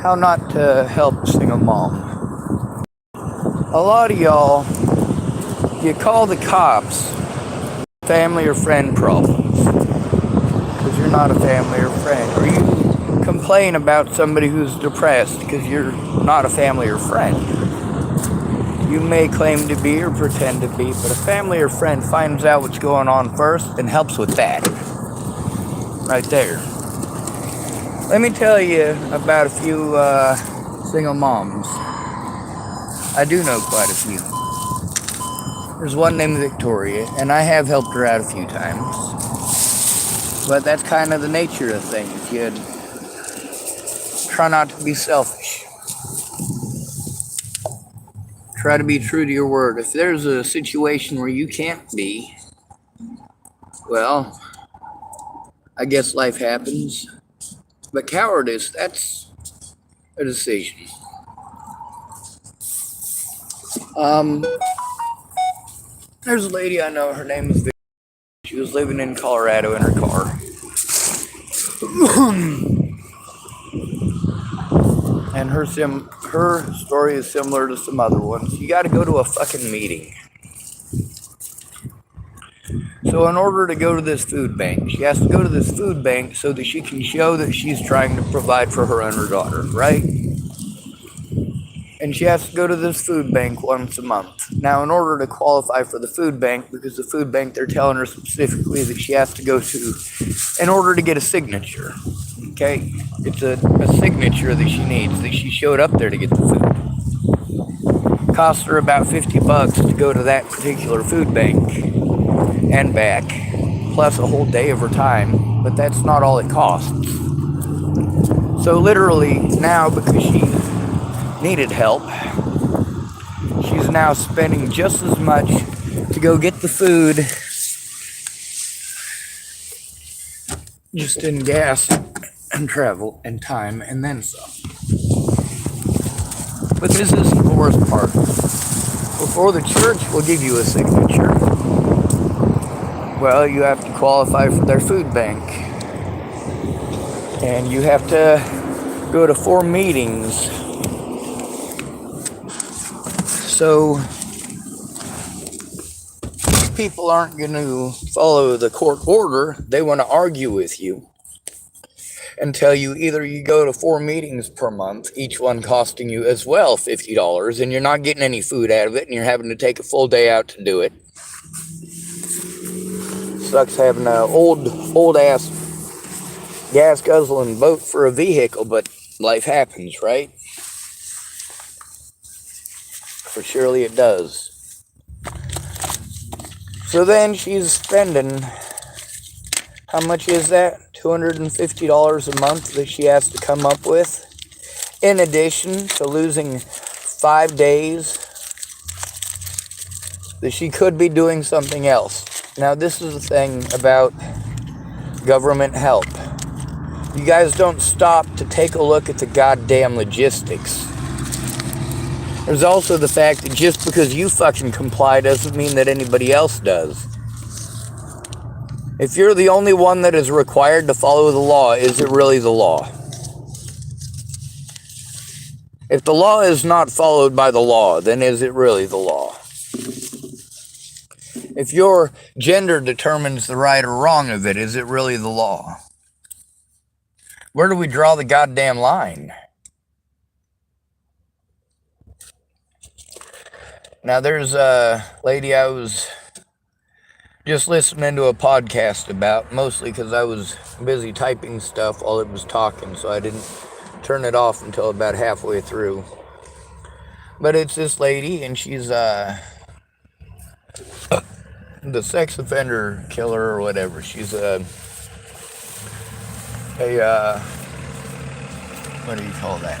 How not to help a single mom. A lot of y'all, you call the cops family or friend problems because you're not a family or friend. Or you complain about somebody who's depressed because you're not a family or friend. You may claim to be or pretend to be, but a family or friend finds out what's going on first and helps with that. Right there. Let me tell you about a few single moms. I do know quite a few. There's one named Victoria, and I have helped her out a few times. But that's kind of the nature of things. You try not to be selfish. Try to be true to your word. If there's a situation where you can't be, well, I guess life happens. But cowardice, that's a decision. There's a lady I know, her name is Victoria. She was living in Colorado in her car. And her story is similar to some other ones. You gotta go to a fucking meeting. So in order to go to this food bank, she has to go to this food bank so that she can show that she's trying to provide for her and her daughter, right? And she has to go to this food bank once a month. Now, in order to qualify for the food bank, because the food bank, they're telling her specifically that she has to go to in order to get a signature. Okay? It's a signature that she needs, that she showed up there to get the food. Cost her about $50 to go to that particular food bank and back, plus a whole day of her time, but that's not all it costs. So literally now, because she needed help, she's now spending just as much to go get the food, just in gas and travel and time and then some. But this isn't the worst part. Before the church will give you a signature, well, you have to qualify for their food bank. And you have to go to 4 meetings. So people aren't going to follow the court order. They want to argue with you and tell you either you go to 4 meetings per month, each one costing you as well $50, and you're not getting any food out of it, and you're having to take a full day out to do it. Sucks having an old ass gas guzzling boat for a vehicle, but life happens, right? For surely it does. So then she's spending, how much is that? $250 a month that she has to come up with, in addition to losing 5 days that she could be doing something else. Now, this is the thing about government help. You guys don't stop to take a look at the goddamn logistics. There's also the fact that just because you fucking comply doesn't mean that anybody else does. If you're the only one that is required to follow the law, is it really the law? If the law is not followed by the law, then is it really the law? If your gender determines the right or wrong of it, is it really the law? Where do we draw the goddamn line? Now, there's a lady I was just listening to a podcast about, mostly because I was busy typing stuff while it was talking, so I didn't turn it off until about halfway through. But it's this lady, and she's the sex offender killer or whatever. She's a what do you call that?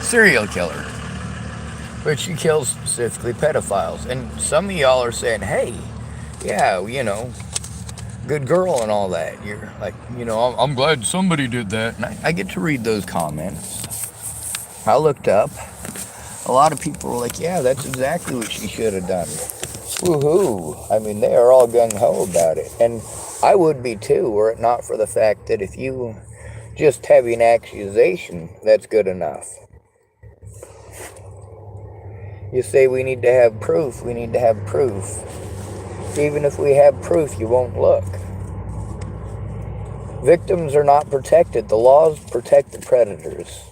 Serial killer. But she kills specifically pedophiles. And some of y'all are saying, hey, yeah, good girl and all that. You're like, I'm glad somebody did that. And I get to read those comments. I looked up. A lot of people were like, yeah, that's exactly what she should have done. Woohoo. I mean, they are all gung-ho about it. And I would be too, were it not for the fact that if you Just having accusation, that's good enough. You say we need to have proof, we need to have proof. Even if we have proof, you won't look. Victims are not protected. The laws protect the predators.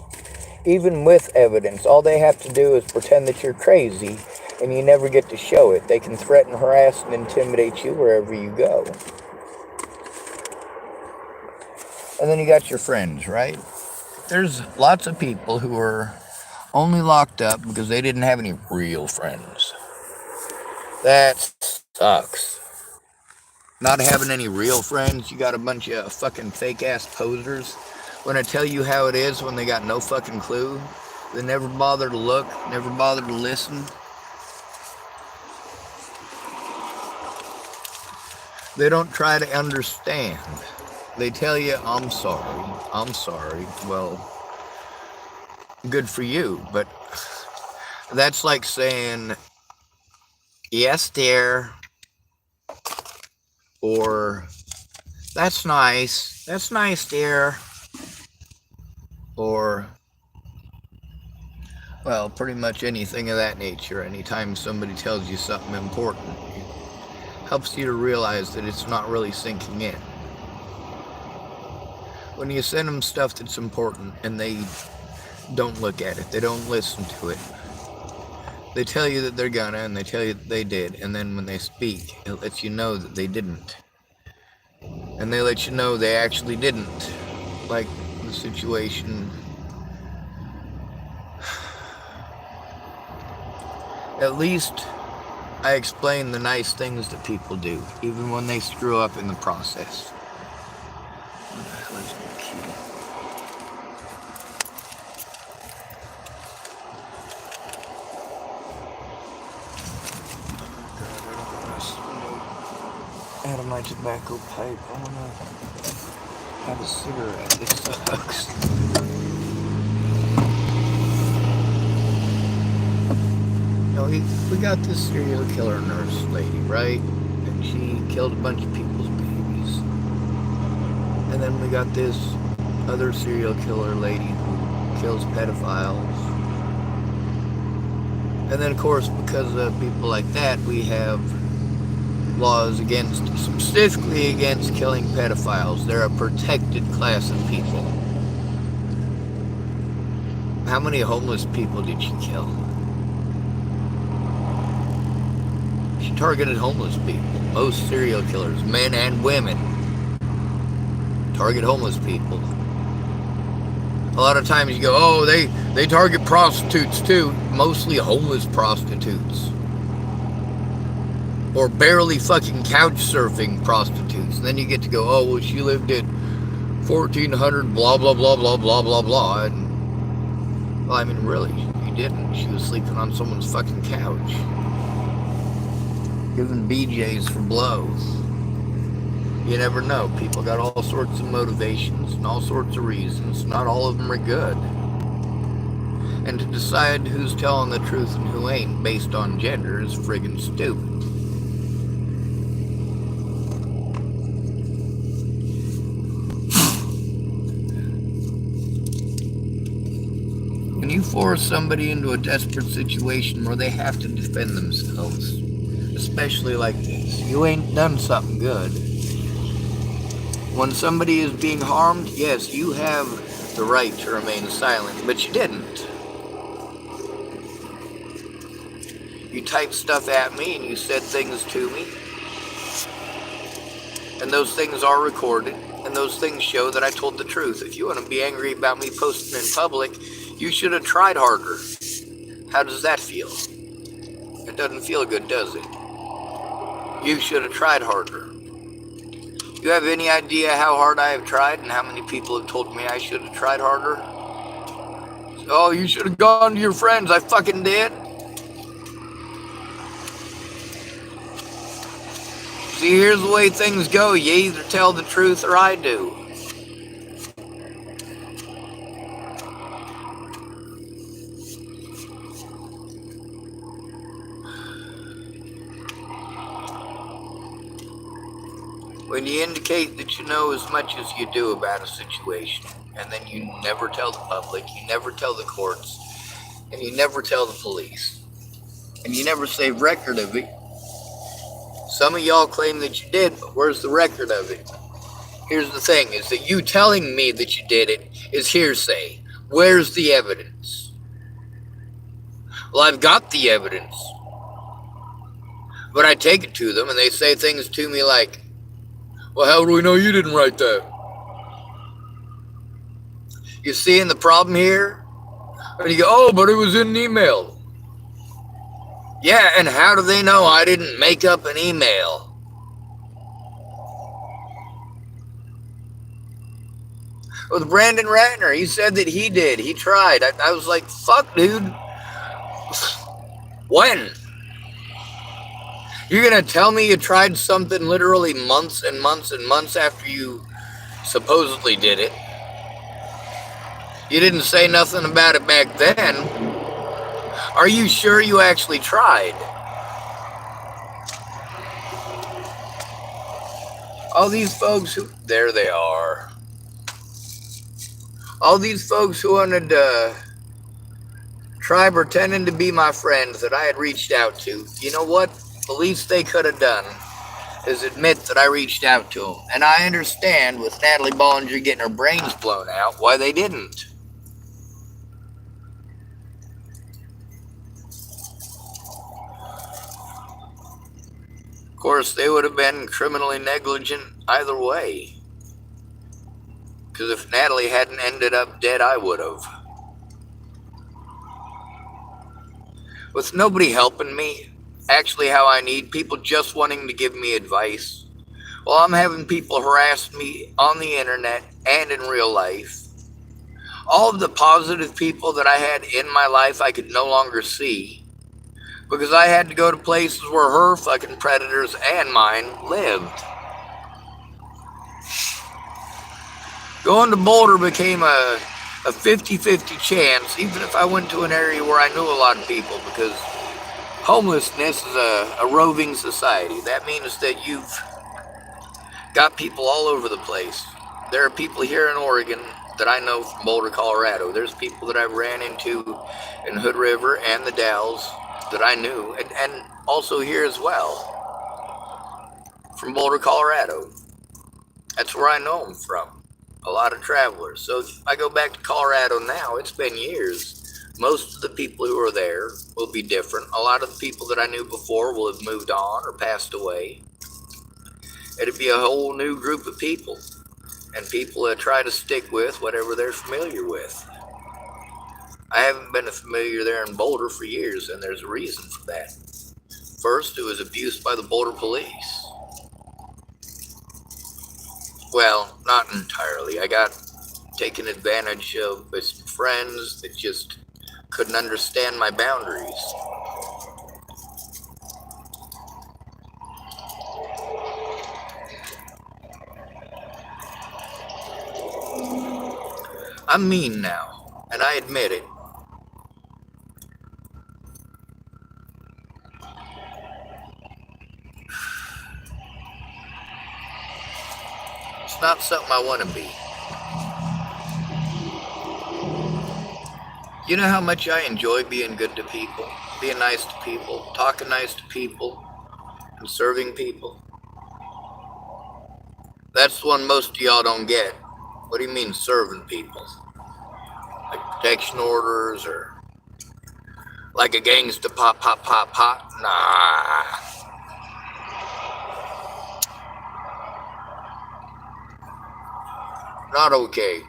Even with evidence, all they have to do is pretend that you're crazy, and you never get to show it. They can threaten, harass, and intimidate you wherever you go. And then you got your friends, right? There's lots of people who are only locked up because they didn't have any real friends. That sucks. Not having any real friends, you got a bunch of fucking fake-ass posers. When I tell you how it is when they got no fucking clue, they never bother to look, never bother to listen. They don't try to understand. They tell you, I'm sorry. Well, good for you, but that's like saying, yes, dear, or that's nice, dear, or, well, pretty much anything of that nature. Anytime somebody tells you something important, it helps you to realize that it's not really sinking in. When you send them stuff that's important and they don't look at it, they don't listen to it, they tell you that they're gonna, and they tell you that they did, and then when they speak, it lets you know that they didn't. And they let you know they actually didn't. Like the situation. At least I explain the nice things that people do, even when they screw up in the process. What the hell is my key? Out of my tobacco pipe. I want to have a cigarette. This sucks. No, we got this serial killer nurse lady, right? And she killed a bunch of people's babies. And then we got this other serial killer lady who kills pedophiles. And then, of course, because of people like that, we have laws specifically against killing pedophiles. They're a protected class of people. How many homeless people did she kill? She targeted homeless people. Most serial killers, men and women, target homeless people. A lot of times you go, oh, they target prostitutes too. Mostly homeless prostitutes. Or barely fucking couch surfing prostitutes. And then you get to go, oh, well, she lived at 1400 blah, blah, blah, blah, blah, blah, blah. And, well, I mean, really, you didn't. She was sleeping on someone's fucking couch. Giving BJs for blows. You never know. People got all sorts of motivations and all sorts of reasons. Not all of them are good. And to decide who's telling the truth and who ain't based on gender is friggin' stupid. When you force somebody into a desperate situation where they have to defend themselves, especially like this, you ain't done something good. When somebody is being harmed, yes, you have the right to remain silent, but you didn't. You typed stuff at me and you said things to me, and those things are recorded, and those things show that I told the truth. If you want to be angry about me posting in public, you should have tried harder. How does that feel? It doesn't feel good, does it? You should have tried harder. You have any idea how hard I have tried and how many people have told me I should have tried harder? Oh, you should have gone to your friends. I fucking did. See, here's the way things go. You either tell the truth or I do. When you indicate that you know as much as you do about a situation, and then you never tell the public, you never tell the courts, and you never tell the police, and you never save record of it. Some of y'all claim that you did, but where's the record of it? Here's the thing, is that you telling me that you did it is hearsay. Where's the evidence? Well, I've got the evidence. But I take it to them and they say things to me like, well, how do we know you didn't write that? You seeing the problem here? And you go, oh, but it was in an email. Yeah, and how do they know I didn't make up an email? With Brandon Ratner, he said that he did. He tried. I was like, fuck, dude. When? You're going to tell me you tried something literally months and months and months after you supposedly did it? You didn't say nothing about it back then. Are you sure you actually tried? All these folks who... There they are. All these folks who wanted to try pretending to be my friends that I had reached out to. You know what? The least they could have done is admit that I reached out to them. And I understand with Natalie Bollinger getting her brains blown out why they didn't. Of course, they would have been criminally negligent either way. Because if Natalie hadn't ended up dead, I would have. With nobody helping me, actually how I need, people just wanting to give me advice. Well, I'm having people harass me on the internet and in real life. All of the positive people that I had in my life I could no longer see. Because I had to go to places where her fucking predators and mine lived. Going to Boulder became a 50-50 chance, even if I went to an area where I knew a lot of people, because homelessness is a roving society. That means that you've got people all over the place. There are people here in Oregon that I know from Boulder, Colorado. There's people that I've ran into in Hood River and the Dalles that I knew, and also here as well, from Boulder, Colorado. That's where I know them from. A lot of travelers. So if I go back to Colorado now, it's been years. Most of the people who are there will be different. A lot of the people that I knew before will have moved on or passed away. It'd be a whole new group of people. And people that try to stick with whatever they're familiar with. I haven't been familiar there in Boulder for years, and there's a reason for that. First, it was abused by the Boulder police. Well, not entirely. I got taken advantage of by some friends that just couldn't understand my boundaries. I'm mean now, and I admit it. It's not something I want to be. You know how much I enjoy being good to people, being nice to people, talking nice to people, and serving people? That's the one most of y'all don't get. What do you mean serving people? Like protection orders or like a gangsta pop. Nah. Not okay.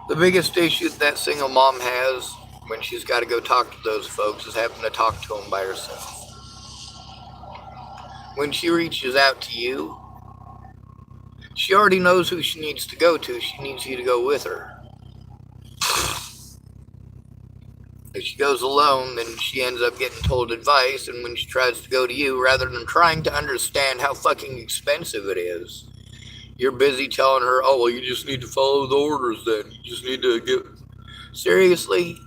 The biggest issue that single mom has when she's got to go talk to those folks is having to talk to them by herself. When she reaches out to you, she already knows who she needs to go to. She needs you to go with her. If she goes alone, then she ends up getting told advice, and when she tries to go to you, rather than trying to understand how fucking expensive it is, you're busy telling her, oh, well, you just need to follow the orders then. You just need to get... Seriously?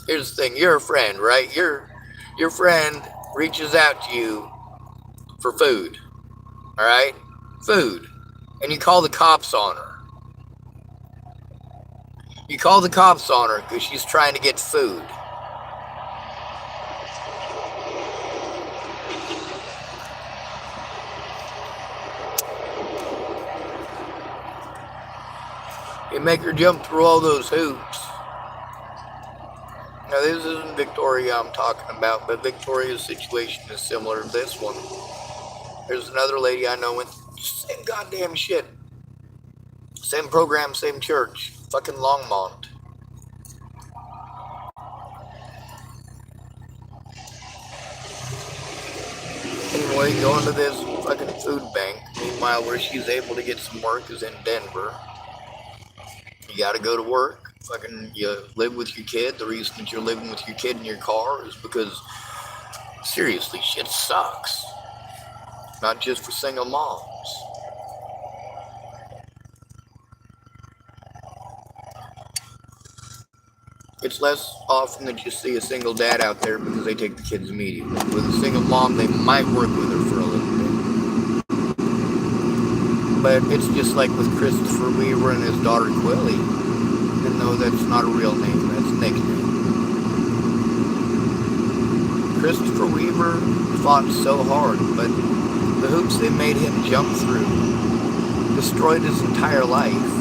Here's the thing, you're a friend, right? Your friend reaches out to you for food, all right? Food. And you call the cops on her. You call the cops on her because she's trying to get food. You make her jump through all those hoops. Now, this isn't Victoria I'm talking about, but Victoria's situation is similar to this one. There's another lady I know with same goddamn shit. Same program, same church. Fucking Longmont. Anyway, going to this fucking food bank. Meanwhile, where she's able to get some work is in Denver. You gotta go to work. Fucking, you live with your kid. The reason that you're living with your kid in your car is because, seriously, shit sucks. Not just for single moms. It's less often that you see a single dad out there because they take the kids immediately. With a single mom, they might work with her for a little bit. But it's just like with Christopher Weaver and his daughter Quilly. Even though that's not a real name, that's a nickname. Christopher Weaver fought so hard, but the hoops they made him jump through destroyed his entire life.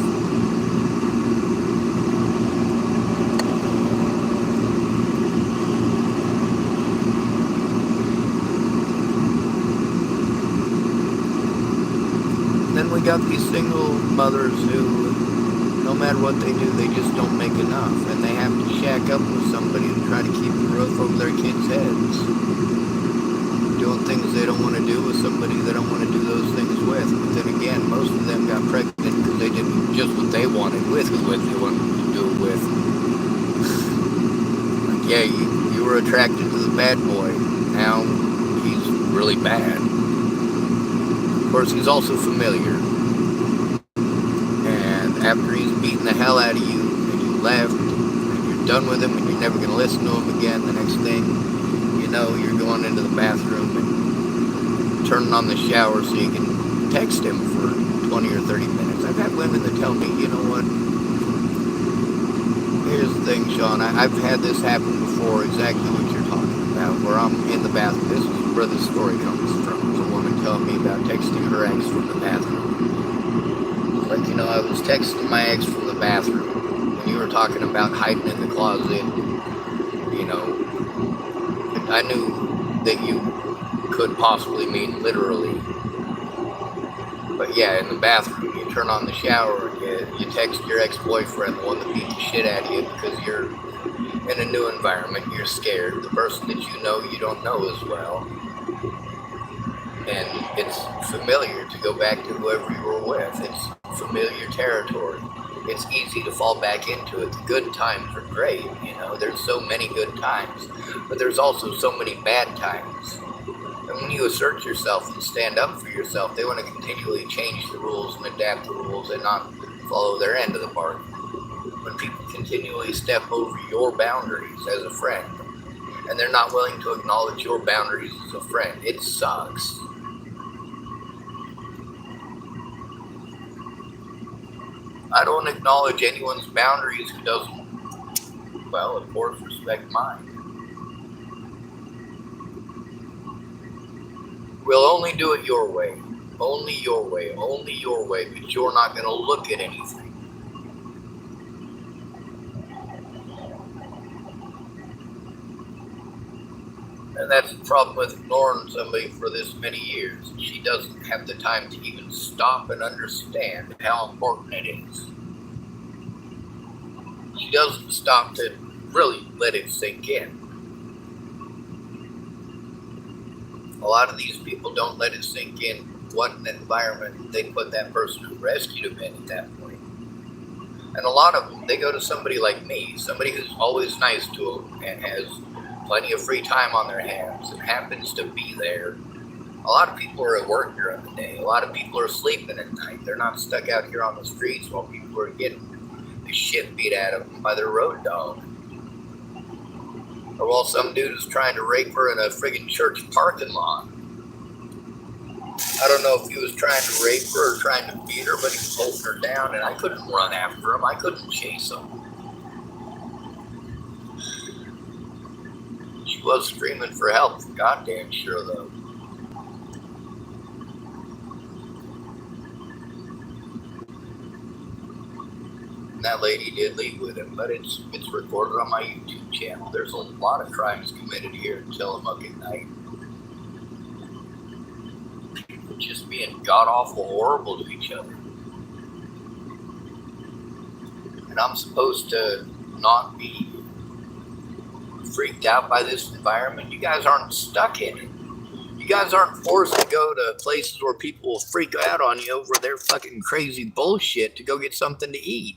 Then we got these single mothers who, no matter what they do, they just don't make enough, and they have to shack up with somebody to try to keep a roof over their kids' heads. Doing things they don't want to do with somebody they don't want to do those things with. But then again, most of them got pregnant because they did just what they wanted with who they wanted to do it with. Like, yeah, you were attracted to the bad boy. Now he's really bad. Of course, he's also familiar. And after he's beaten the hell out of you and you left and you're done with him and you're never going to listen to him again, the next thing you know, you're going into the bathroom and turning on the shower so you can text him for 20 or 30 minutes. I've had women that tell me, you know what, here's the thing, Sean, I've had this happen before, exactly what you're talking about, where I'm in the bathroom. This is where the story comes from. It's a woman telling me about texting her ex from the bathroom. Like, you know, I was texting my ex from the bathroom when you were talking about hiding in the closet. You know, I knew that you could possibly mean literally. But yeah, in the bathroom, you turn on the shower and you text your ex-boyfriend, the one that beat the shit out of you because you're in a new environment, you're scared. The person that you don't know as well. And it's familiar to go back to whoever you were with. It's familiar territory. It's easy to fall back into it. The good times are great, you know. There's so many good times, but there's also so many bad times. And when you assert yourself and stand up for yourself, they want to continually change the rules and adapt the rules and not follow their end of the bargain. When people continually step over your boundaries as a friend, and they're not willing to acknowledge your boundaries as a friend, it sucks. I don't acknowledge anyone's boundaries who doesn't, well, of course, respect mine. We'll only do it your way. Only your way. Only your way, because you're not going to look at anything. And that's the problem with ignoring somebody for this many years. She doesn't have the time to even stop and understand how important it is. She doesn't stop to really let it sink in. A lot of these people don't let it sink in what an environment they put that person who rescued them in at that point. And a lot of them, they go to somebody like me, somebody who's always nice to them and has plenty of free time on their hands and happens to be there. A lot of people are at work during the day. A lot of people are sleeping at night. They're not stuck out here on the streets while people are getting the shit beat out of them by their road dog. Or while some dude is trying to rape her in a friggin' church parking lot. I don't know if he was trying to rape her or trying to beat her, but he was holding her down, and I couldn't run after him. I couldn't chase him. She was screaming for help, for goddamn sure, though. And that lady did leave with him, but it's recorded on my YouTube channel. There's a lot of crimes committed here in Tillamook at night. People just being god-awful horrible to each other. And I'm supposed to not be freaked out by this environment? You guys aren't stuck in it. You guys aren't forced to go to places where people will freak out on you over their fucking crazy bullshit to go get something to eat.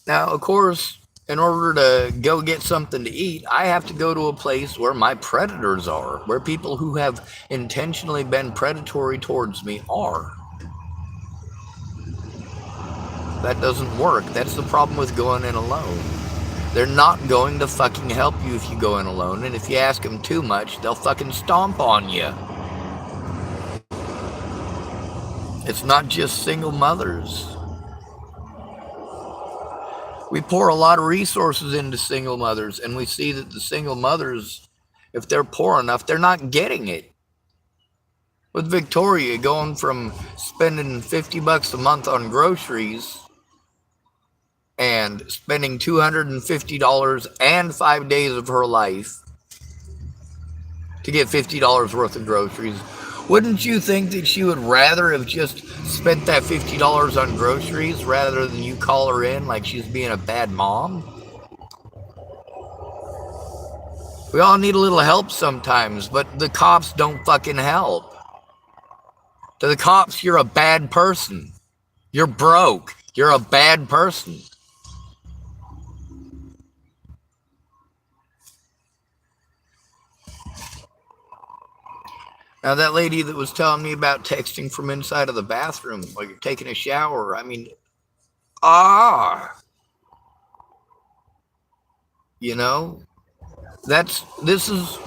Now, of course, in order to go get something to eat, I have to go to a place where my predators are, where people who have intentionally been predatory towards me are. That doesn't work. That's the problem with going in alone. They're not going to fucking help you if you go in alone, and if you ask them too much, they'll fucking stomp on you. It's not just single mothers. We pour a lot of resources into single mothers, and we see that the single mothers, if they're poor enough, they're not getting it. With Victoria going from spending $50 a month on groceries and spending $250 and 5 days of her life to get $50 worth of groceries, wouldn't you think that she would rather have just spent that $50 on groceries rather than you call her in like she's being a bad mom? We all need a little help sometimes, but the cops don't fucking help. To the cops, you're a bad person. You're broke. You're a bad person. Now, that lady that was telling me about texting from inside of the bathroom while you're taking a shower, I mean, you know, this is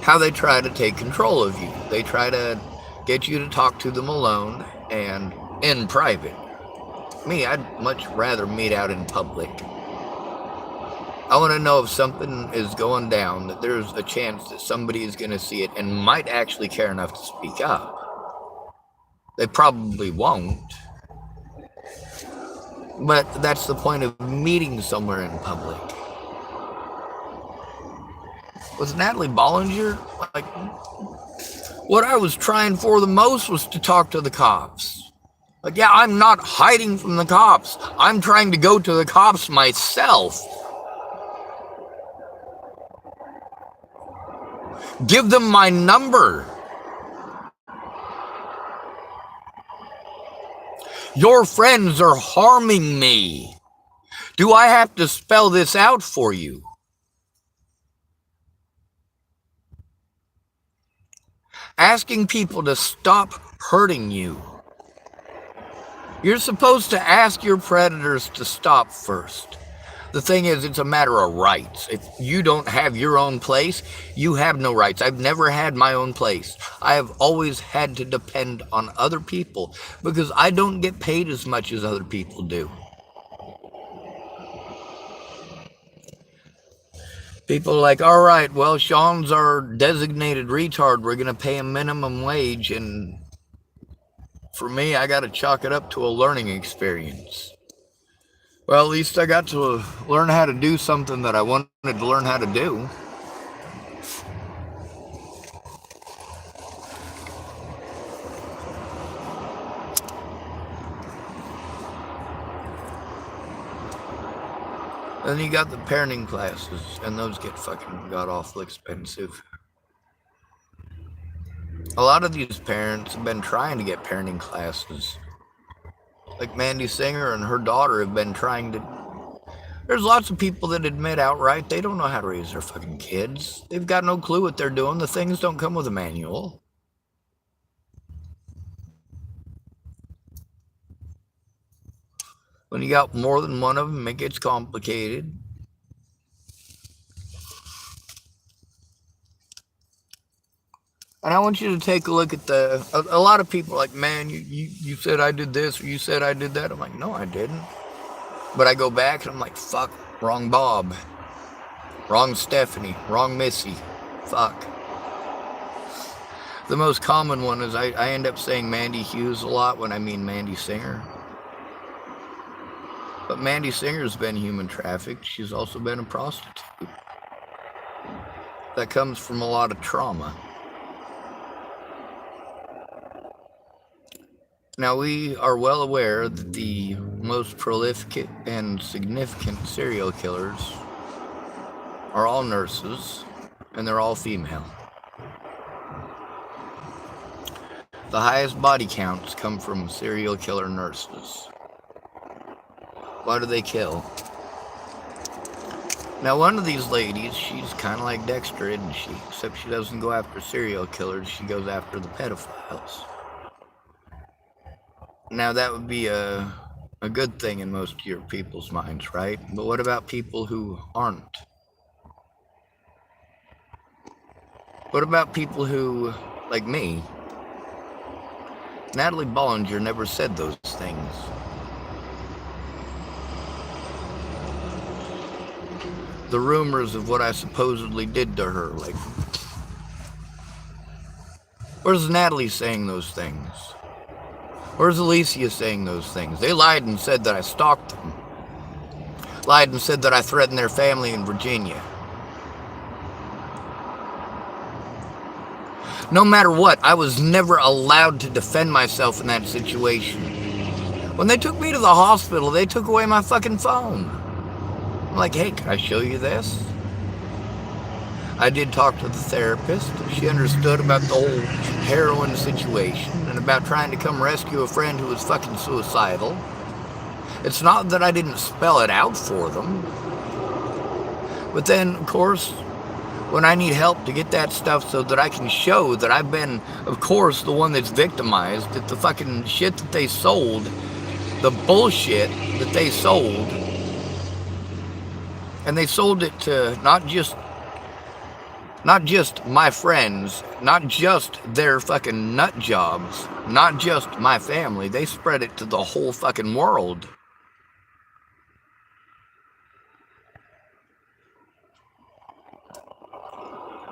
how they try to take control of you. They try to get you to talk to them alone and in private. Me, I'd much rather meet out in public. I want to know if something is going down, that there's a chance that somebody is going to see it and might actually care enough to speak up. They probably won't. But that's the point of meeting somewhere in public. With Natalie Bollinger, like, what I was trying for the most was to talk to the cops. Like, yeah, I'm not hiding from the cops. I'm trying to go to the cops myself. Give them my number. Your friends are harming me. Do I have to spell this out for you? Asking people to stop hurting you. You're supposed to ask your predators to stop first. The thing is, it's a matter of rights. If you don't have your own place, you have no rights. I've never had my own place. I have always had to depend on other people because I don't get paid as much as other people do. People are like, all right, well, Sean's our designated retard. We're going to pay him minimum wage. And for me, I got to chalk it up to a learning experience. Well, at least I got to learn how to do something that I wanted to learn how to do. Then you got the parenting classes, and those get fucking god-awful expensive. A lot of these parents have been trying to get parenting classes. Like Mandy Singer and her daughter have been trying to... There's lots of people that admit outright they don't know how to raise their fucking kids. They've got no clue what they're doing. The things don't come with a manual. When you got more than one of them, it gets complicated. And I want you to take a look at a lot of people are like, man, you said I did this, or you said I did that. I'm like, no, I didn't. But I go back and I'm like, fuck, wrong Bob, wrong Stephanie, wrong Missy, fuck. The most common one is I end up saying Mandy Hughes a lot when I mean Mandy Singer. But Mandy Singer's been human trafficked. She's also been a prostitute. That comes from a lot of trauma. Now, we are well aware that the most prolific and significant serial killers are all nurses, and they're all female. The highest body counts come from serial killer nurses. Why do they kill? Now, one of these ladies, she's kind of like Dexter, isn't she? Except she doesn't go after serial killers, she goes after the pedophiles. Now, that would be a good thing in most of your people's minds, right? But what about people who aren't? What about people who, like me? Natalie Bollinger never said those things. The rumors of what I supposedly did to her, like, where's Natalie saying those things? Where's Alicia saying those things? They lied and said that I stalked them. Lied and said that I threatened their family in Virginia. No matter what, I was never allowed to defend myself in that situation. When they took me to the hospital, they took away my fucking phone. I'm like, hey, can I show you this? I did talk to the therapist. She understood about the whole heroin situation and about trying to come rescue a friend who was fucking suicidal. It's not that I didn't spell it out for them. But then, of course, when I need help to get that stuff so that I can show that I've been, of course, the one that's victimized, that the fucking shit that they sold, the bullshit that they sold, and they sold it to not just my friends, not just their fucking nut jobs, not just my family. They spread it to the whole fucking world.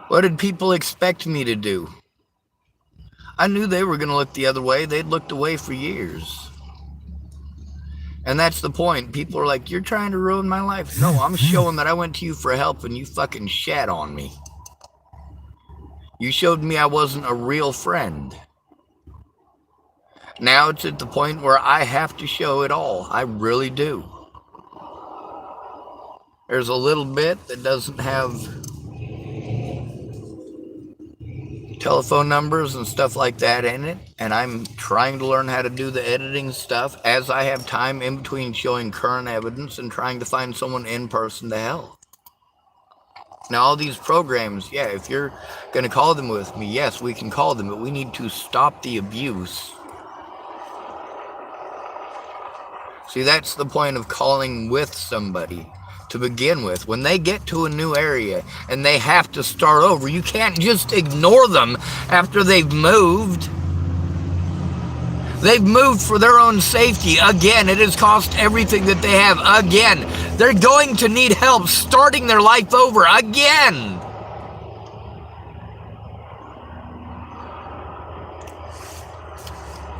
What did people expect me to do? I knew they were going to look the other way. They'd looked away for years. And that's the point. People are like, you're trying to ruin my life. No, I'm showing that I went to you for help and you fucking shat on me. You showed me I wasn't a real friend. Now it's at the point where I have to show it all. I really do. There's a little bit that doesn't have telephone numbers and stuff like that in it, and I'm trying to learn how to do the editing stuff as I have time in between showing current evidence and trying to find someone in person to help. Now, all these programs, yeah, if you're going to call them with me, yes, we can call them, but we need to stop the abuse. See, that's the point of calling with somebody to begin with. When they get to a new area and they have to start over, you can't just ignore them after they've moved. They've moved for their own safety. Again, it has cost everything that they have. Again, they're going to need help starting their life over. Again.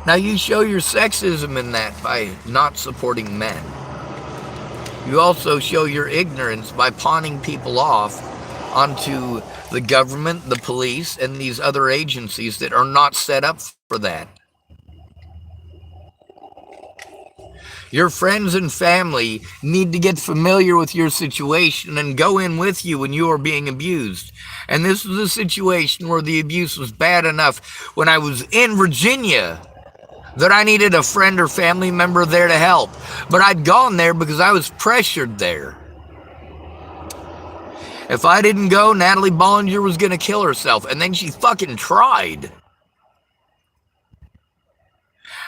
Now, you show your sexism in that by not supporting men. You also show your ignorance by pawning people off onto the government, the police, and these other agencies that are not set up for that. Your friends and family need to get familiar with your situation and go in with you when you are being abused. And this was a situation where the abuse was bad enough when I was in Virginia that I needed a friend or family member there to help. But I'd gone there because I was pressured there. If I didn't go, Natalie Bollinger was going to kill herself. And then she fucking tried.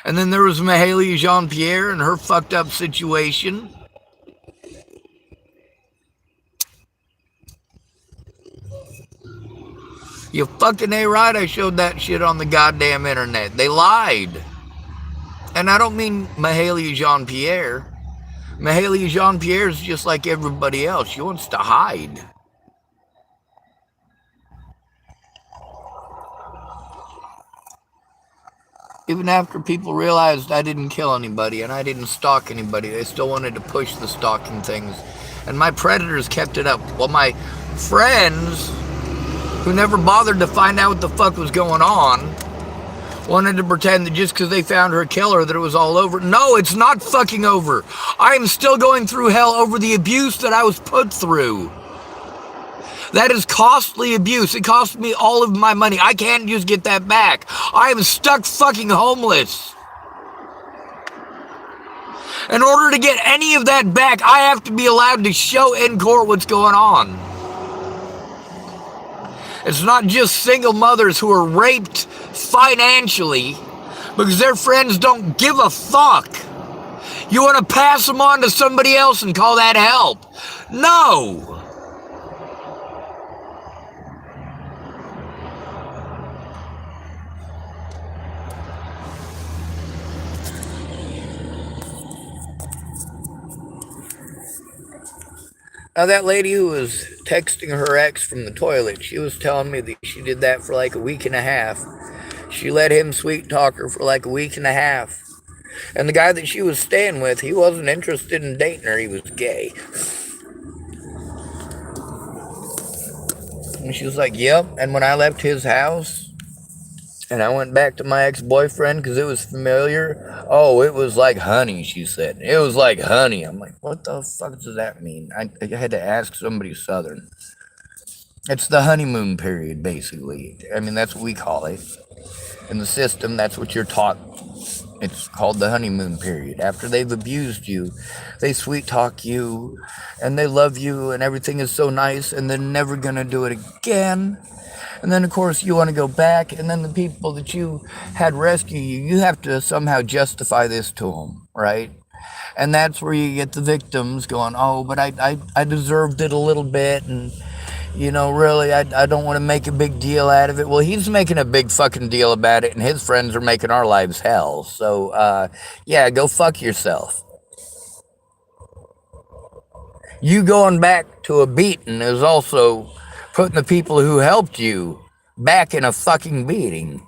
And then there was Mahalia Jean-Pierre and her fucked up situation. You fucking A right, I showed that shit on the goddamn internet. They lied. And I don't mean Mahalia Jean-Pierre. Mahalia Jean-Pierre is just like everybody else. She wants to hide. Even after people realized I didn't kill anybody and I didn't stalk anybody, they still wanted to push the stalking things. And my predators kept it up. Well, my friends, who never bothered to find out what the fuck was going on, wanted to pretend that just because they found her killer that it was all over. No, it's not fucking over. I am still going through hell over the abuse that I was put through. That is costly abuse. It cost me all of my money. I can't just get that back. I am stuck fucking homeless. In order to get any of that back, I have to be allowed to show in court what's going on. It's not just single mothers who are raped financially because their friends don't give a fuck. You want to pass them on to somebody else and call that help? No. Now, that lady who was texting her ex from the toilet, she was telling me that she did that for like a week and a half. She let him sweet talk her for like a week and a half. And the guy that she was staying with, he wasn't interested in dating her, he was gay. And she was like, yep. And when I left his house, and I went back to my ex-boyfriend because it was familiar. Oh, it was like honey, she said. It was like honey. I'm like, what the fuck does that mean? I had to ask somebody Southern. It's the honeymoon period, basically. I mean, that's what we call it. In the system, that's what you're taught. It's called the honeymoon period. After they've abused you, they sweet talk you, and they love you, and everything is so nice, and they're never going to do it again. And then, of course, you want to go back, and then the people that you had rescue you, you have to somehow justify this to them, right? And that's where you get the victims going, oh, but I deserved it a little bit, and, you know, really, I don't want to make a big deal out of it. Well, he's making a big fucking deal about it, and his friends are making our lives hell. So, yeah, go fuck yourself. You going back to a beating is also putting the people who helped you back in a fucking beating.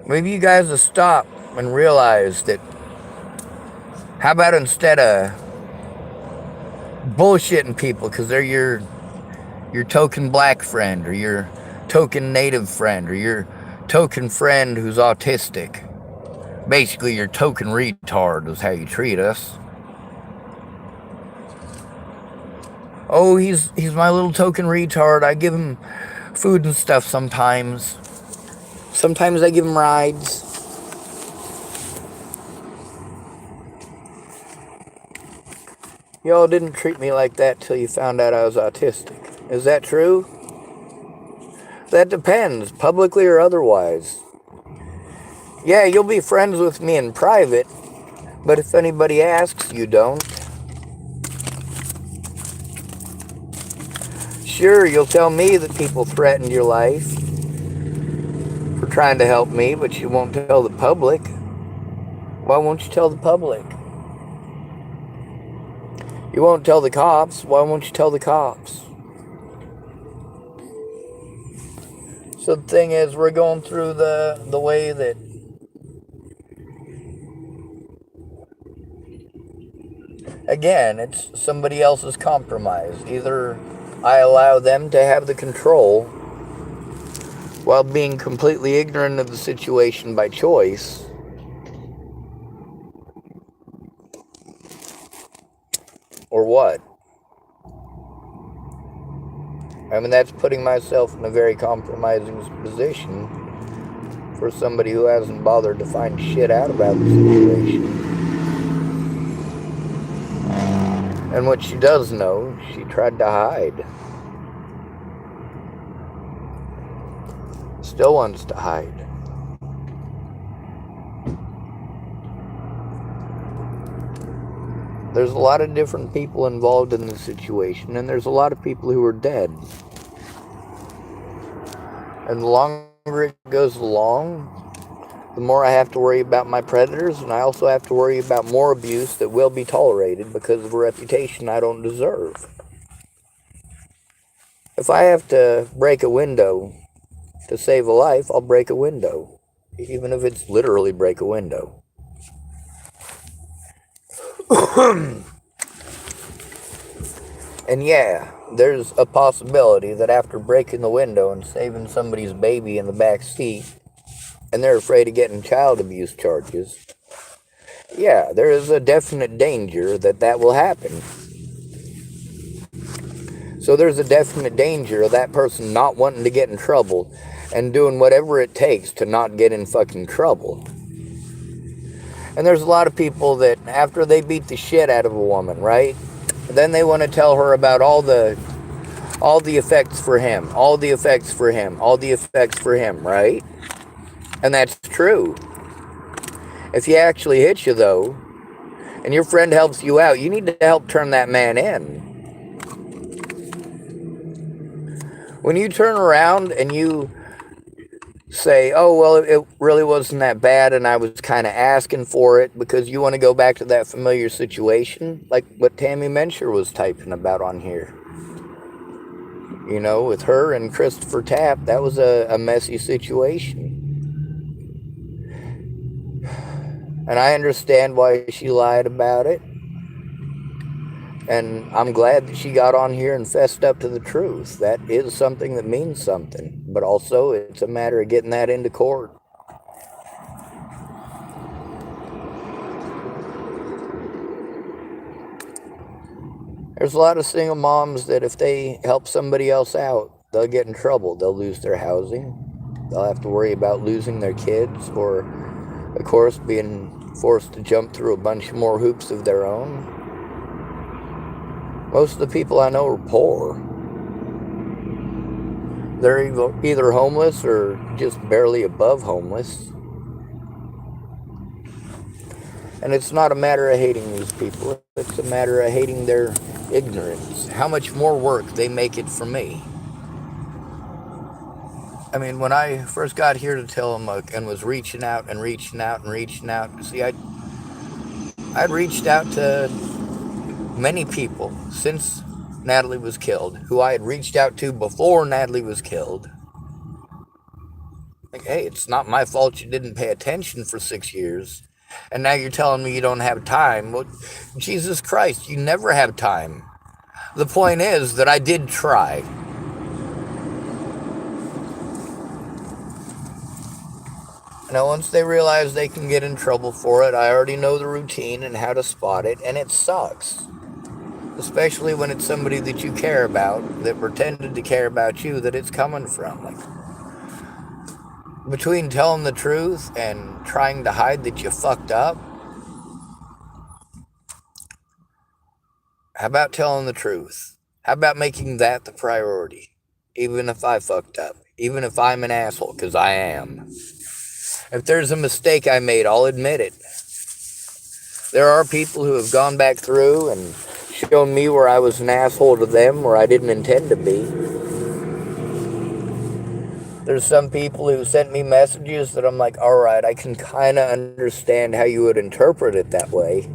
Maybe you guys will stop and realize that, how about instead of bullshitting people because they're your token black friend or your token native friend or your token friend who's autistic. Basically, your token retard is how you treat us. Oh, he's my little token retard. I give him food and stuff sometimes. Sometimes I give him rides. Y'all didn't treat me like that till you found out I was autistic. Is that true? That depends, publicly or otherwise. Yeah, you'll be friends with me in private, but if anybody asks, you don't. Sure, you'll tell me that people threatened your life for trying to help me, but you won't tell the public. Why won't you tell the public? You won't tell the cops. Why won't you tell the cops? So the thing is, we're going through the way that again, it's somebody else's compromise. Either I allow them to have the control while being completely ignorant of the situation by choice, or what? I mean, that's putting myself in a very compromising position for somebody who hasn't bothered to find shit out about the situation. And what she does know, she tried to hide. Still wants to hide. There's a lot of different people involved in this situation, and there's a lot of people who are dead. And the longer it goes along, the more I have to worry about my predators, and I also have to worry about more abuse that will be tolerated because of a reputation I don't deserve. If I have to break a window to save a life, I'll break a window, even if it's literally break a window. And yeah, there's a possibility that after breaking the window and saving somebody's baby in the back seat, and they're afraid of getting child abuse charges, yeah, there is a definite danger that that will happen. So there's a definite danger of that person not wanting to get in trouble and doing whatever it takes to not get in fucking trouble. And there's a lot of people that after they beat the shit out of a woman, right? Then they want to tell her about all the effects for him, all the effects for him, all the effects for him, right? And that's true. If he actually hits you, though, and your friend helps you out, you need to help turn that man in. When you turn around and you say, oh, well, it really wasn't that bad, and I was kind of asking for it because you want to go back to that familiar situation, like what Tammy Mencher was typing about on here. You know, with her and Christopher Tapp, that was a messy situation. And I understand why she lied about it. And I'm glad that she got on here and fessed up to the truth. That is something that means something. But also, it's a matter of getting that into court. There's a lot of single moms that if they help somebody else out, they'll get in trouble. They'll lose their housing. They'll have to worry about losing their kids or, of course, being forced to jump through a bunch more hoops of their own. Most of the people I know are poor. They're either homeless or just barely above homeless. And it's not a matter of hating these people. It's a matter of hating their ignorance. How much more work they make it for me. I mean, when I first got here to Tillamook and was reaching out, see, I'd reached out to many people since Natalie was killed, who I had reached out to before Natalie was killed. Like, hey, it's not my fault you didn't pay attention for 6 years, and now you're telling me you don't have time. Well, Jesus Christ, you never have time. The point is that I did try. Now, once they realize they can get in trouble for it, I already know the routine and how to spot it, and it sucks. Especially when it's somebody that you care about, that pretended to care about you, that it's coming from. Like, between telling the truth and trying to hide that you fucked up, how about telling the truth? How about making that the priority? Even if I fucked up. Even if I'm an asshole, because I am. If there's a mistake I made, I'll admit it. There are people who have gone back through and shown me where I was an asshole to them, where I didn't intend to be. There's some people who sent me messages that I'm like, alright, I can kind of understand how you would interpret it that way.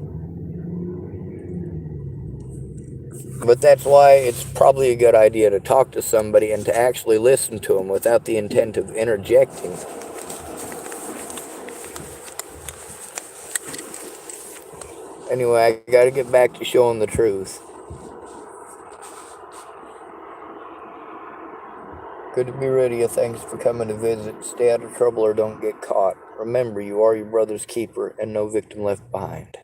But that's why it's probably a good idea to talk to somebody and to actually listen to them without the intent of interjecting. Anyway, I gotta get back to showing the truth. Good to be rid of you. Thanks for coming to visit. Stay out of trouble or don't get caught. Remember, you are your brother's keeper and no victim left behind.